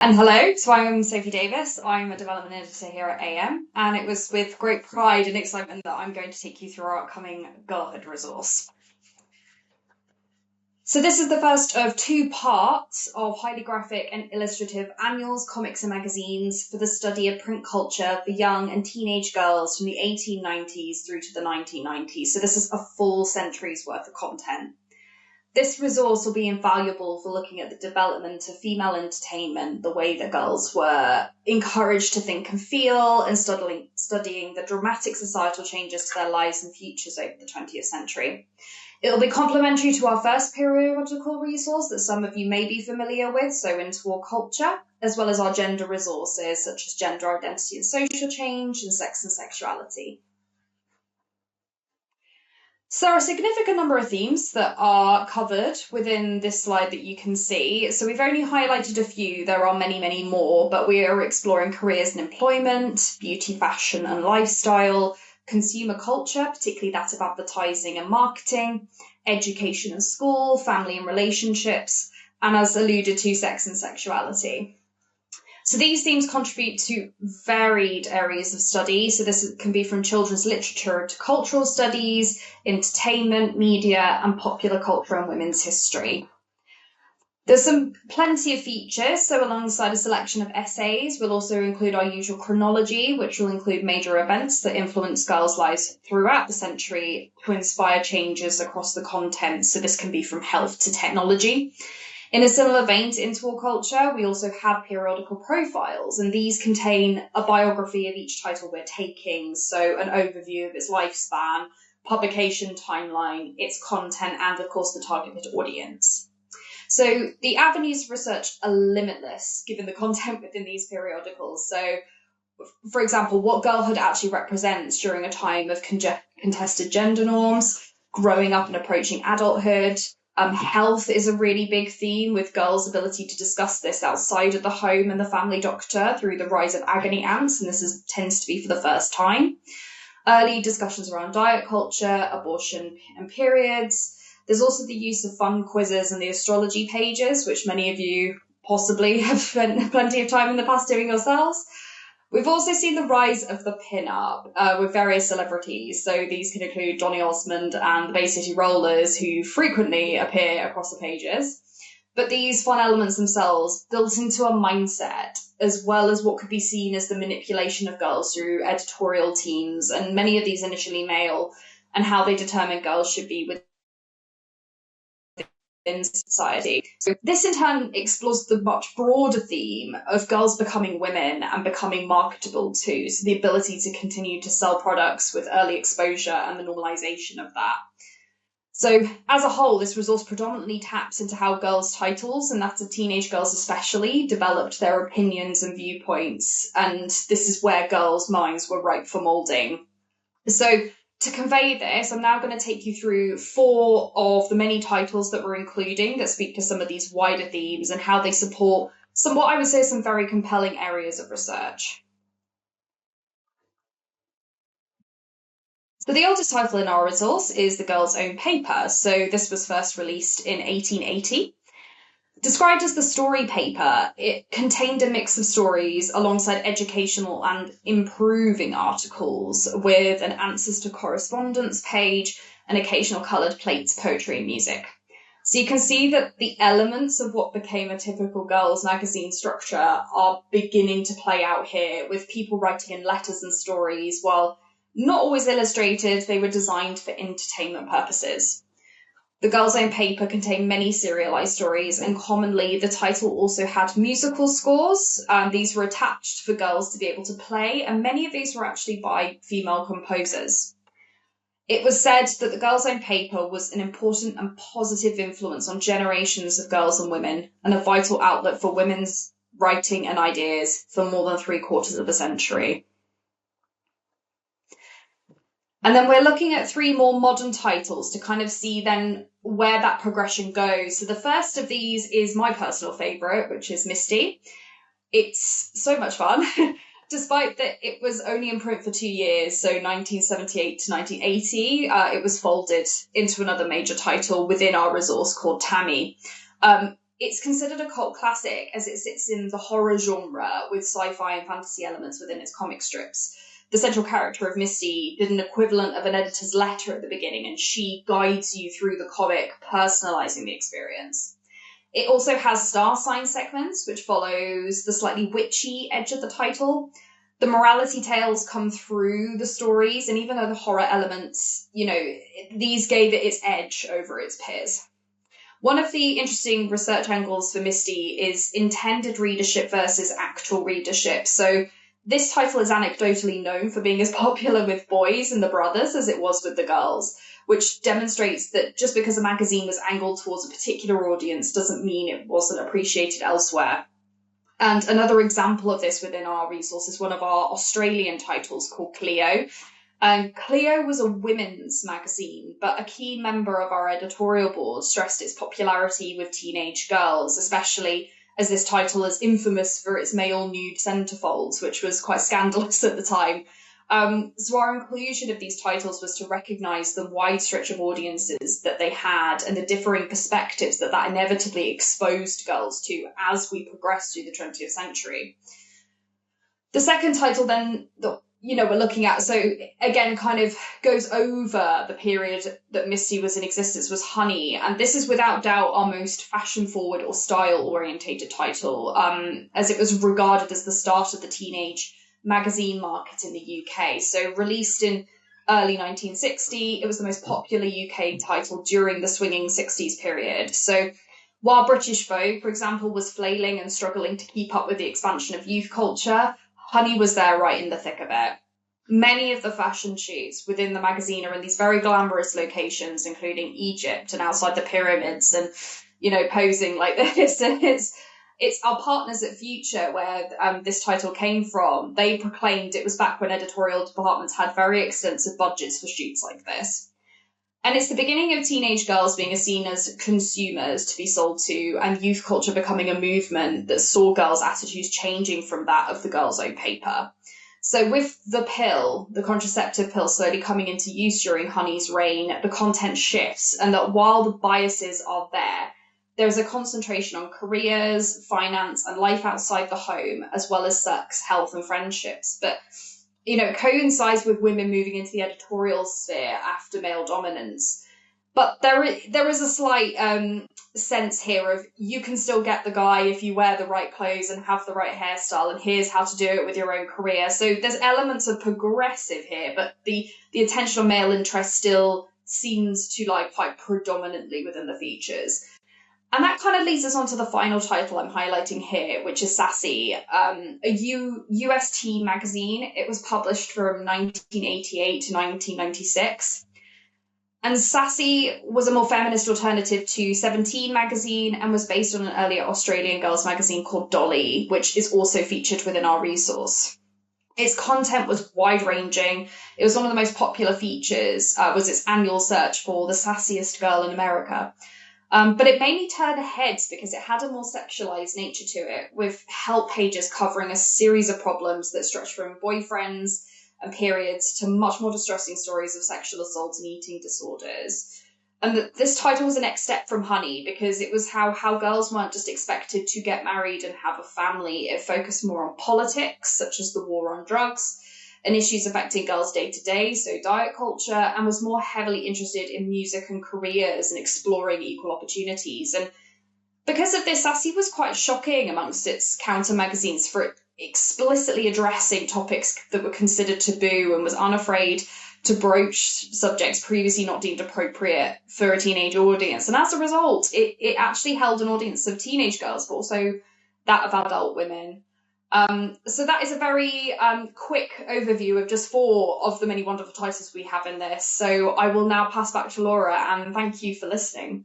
And hello, so I'm Sophie Davis. I'm a development editor here at AM, and it was with great pride and excitement that I'm going to take you through our upcoming Girlhood resource. So this is the first of two parts of highly graphic and illustrative annuals, comics and magazines for the study of print culture for young and teenage girls from the 1890s through to the 1990s. So this is a full century's worth of content. This resource will be invaluable for looking at the development of female entertainment, the way that girls were encouraged to think and feel, and studying the dramatic societal changes to their lives and futures over the 20th century. It will be complementary to our first periodical resource that some of you may be familiar with, so Interwar Culture, as well as our gender resources such as gender identity and social change and sex and sexuality. So there are a significant number of themes that are covered within this slide that you can see. So we've only highlighted a few. There are many, many more, but we are exploring careers and employment, beauty, fashion and lifestyle, consumer culture, particularly that of advertising and marketing, education and school, family and relationships, and as alluded to, sex and sexuality. So these themes contribute to varied areas of study. So this can be from children's literature to cultural studies, entertainment, media, and popular culture and women's history. There's plenty of features. So alongside a selection of essays, we'll also include our usual chronology, which will include major events that influence girls' lives throughout the century to inspire changes across the content. So this can be from health to technology. In a similar vein to Interwar Culture, we also have periodical profiles, and these contain a biography of each title we're taking, so an overview of its lifespan, publication timeline, its content, and of course the targeted audience. So the avenues of research are limitless given the content within these periodicals. So, for example, what girlhood actually represents during a time of contested gender norms, growing up and approaching adulthood. Health is a really big theme, with girls' ability to discuss this outside of the home and the family doctor through the rise of agony aunts, and this tends to be for the first time. Early discussions around diet culture, abortion and periods. There's also the use of fun quizzes and the astrology pages, which many of you possibly have spent plenty of time in the past doing yourselves. We've also seen the rise of the pin-up with various celebrities. So these can include Donny Osmond and the Bay City Rollers, who frequently appear across the pages. But these fun elements themselves built into a mindset, as well as what could be seen as the manipulation of girls through editorial teams, and many of these initially male, and how they determine girls should be within society. So this in turn explores the much broader theme of girls becoming women and becoming marketable too. So the ability to continue to sell products with early exposure and the normalization of that. So as a whole, this resource predominantly taps into how girls' titles, and that of teenage girls especially, developed their opinions and viewpoints. And this is where girls' minds were ripe for molding. So to convey this, I'm now going to take you through 4 of the many titles that we're including that speak to some of these wider themes and how they support what I would say some very compelling areas of research. So the oldest title in our resource is The Girl's Own Paper. So this was first released in 1880. Described as the story paper, it contained a mix of stories alongside educational and improving articles with an answers to correspondence page and occasional coloured plates, poetry and music. So you can see that the elements of what became a typical girls' magazine structure are beginning to play out here, with people writing in letters and stories. While not always illustrated, they were designed for entertainment purposes. The Girl's Own Paper contained many serialized stories, and commonly the title also had musical scores. These were attached for girls to be able to play, and many of these were actually by female composers. It was said that The Girl's Own Paper was an important and positive influence on generations of girls and women, and a vital outlet for women's writing and ideas for more than 3/4 of a century. And then we're looking at 3 more modern titles to kind of see then where that progression goes. So the first of these is my personal favourite, which is Misty. It's so much fun, despite that it was only in print for 2 years, so 1978 to 1980. It was folded into another major title within our resource called Tammy. It's considered a cult classic as it sits in the horror genre with sci-fi and fantasy elements within its comic strips. The central character of Misty did an equivalent of an editor's letter at the beginning, and she guides you through the comic, personalizing the experience. It also has star sign segments, which follows the slightly witchy edge of the title. The morality tales come through the stories, and even though the horror elements, these gave it its edge over its peers. One of the interesting research angles for Misty is intended readership versus actual readership. So this title is anecdotally known for being as popular with boys and the brothers as it was with the girls, which demonstrates that just because a magazine was angled towards a particular audience doesn't mean it wasn't appreciated elsewhere. And another example of this within our resource is one of our Australian titles called Cleo. Cleo was a women's magazine, but a key member of our editorial board stressed its popularity with teenage girls, especially as this title is infamous for its male nude centerfolds, which was quite scandalous at the time. So our inclusion of these titles was to recognise the wide stretch of audiences that they had and the differing perspectives that inevitably exposed girls to as we progressed through the 20th century. The second title then that we're looking at, so again kind of goes over the period that Misty was in existence, was Honey, and this is without doubt our most fashion forward or style orientated title, as it was regarded as the start of the teenage magazine market in the UK. So released in early 1960, it was the most popular UK title during the swinging 60s period. So while British Vogue, for example, was flailing and struggling to keep up with the expansion of youth culture, Honey was there right in the thick of it. Many of the fashion shoots within the magazine are in these very glamorous locations, including Egypt and outside the pyramids, and, posing like this. It's our partners at Future, where this title came from. They proclaimed it was back when editorial departments had very extensive budgets for shoots like this. And it's the beginning of teenage girls being seen as consumers to be sold to, and youth culture becoming a movement that saw girls' attitudes changing from that of the girls' own paper. So with the pill, the contraceptive pill, slowly coming into use during Honey's reign, the content shifts, and that while the biases are there's a concentration on careers, finance, and life outside the home, as well as sex, health, and friendships. But it coincides with women moving into the editorial sphere after male dominance. But there is a slight sense here of you can still get the guy if you wear the right clothes and have the right hairstyle, and here's how to do it with your own career. So there's elements of progressive here, but the attention on male interest still seems to lie quite predominantly within the features. And that kind of leads us on to the final title I'm highlighting here, which is Sassy, a US teen magazine. It was published from 1988 to 1996. And Sassy was a more feminist alternative to 17 magazine and was based on an earlier Australian girls magazine called Dolly, which is also featured within our resource. Its content was wide-ranging. It was one of the most popular features, was its annual search for the sassiest girl in America. But it mainly turned heads because it had a more sexualized nature to it, with help pages covering a series of problems that stretched from boyfriends and periods to much more distressing stories of sexual assault and eating disorders. And this title was a next step from Honey because it was how girls weren't just expected to get married and have a family. It focused more on politics, such as the war on drugs, and issues affecting girls day to day, so diet culture, and was more heavily interested in music and careers and exploring equal opportunities. And because of this, Sassy was quite shocking amongst its counter magazines for it explicitly addressing topics that were considered taboo and was unafraid to broach subjects previously not deemed appropriate for a teenage audience. And as a result, it actually held an audience of teenage girls, but also that of adult women. So that is a very quick overview of just 4 of the many wonderful titles we have in this. So I will now pass back to Laura, and thank you for listening.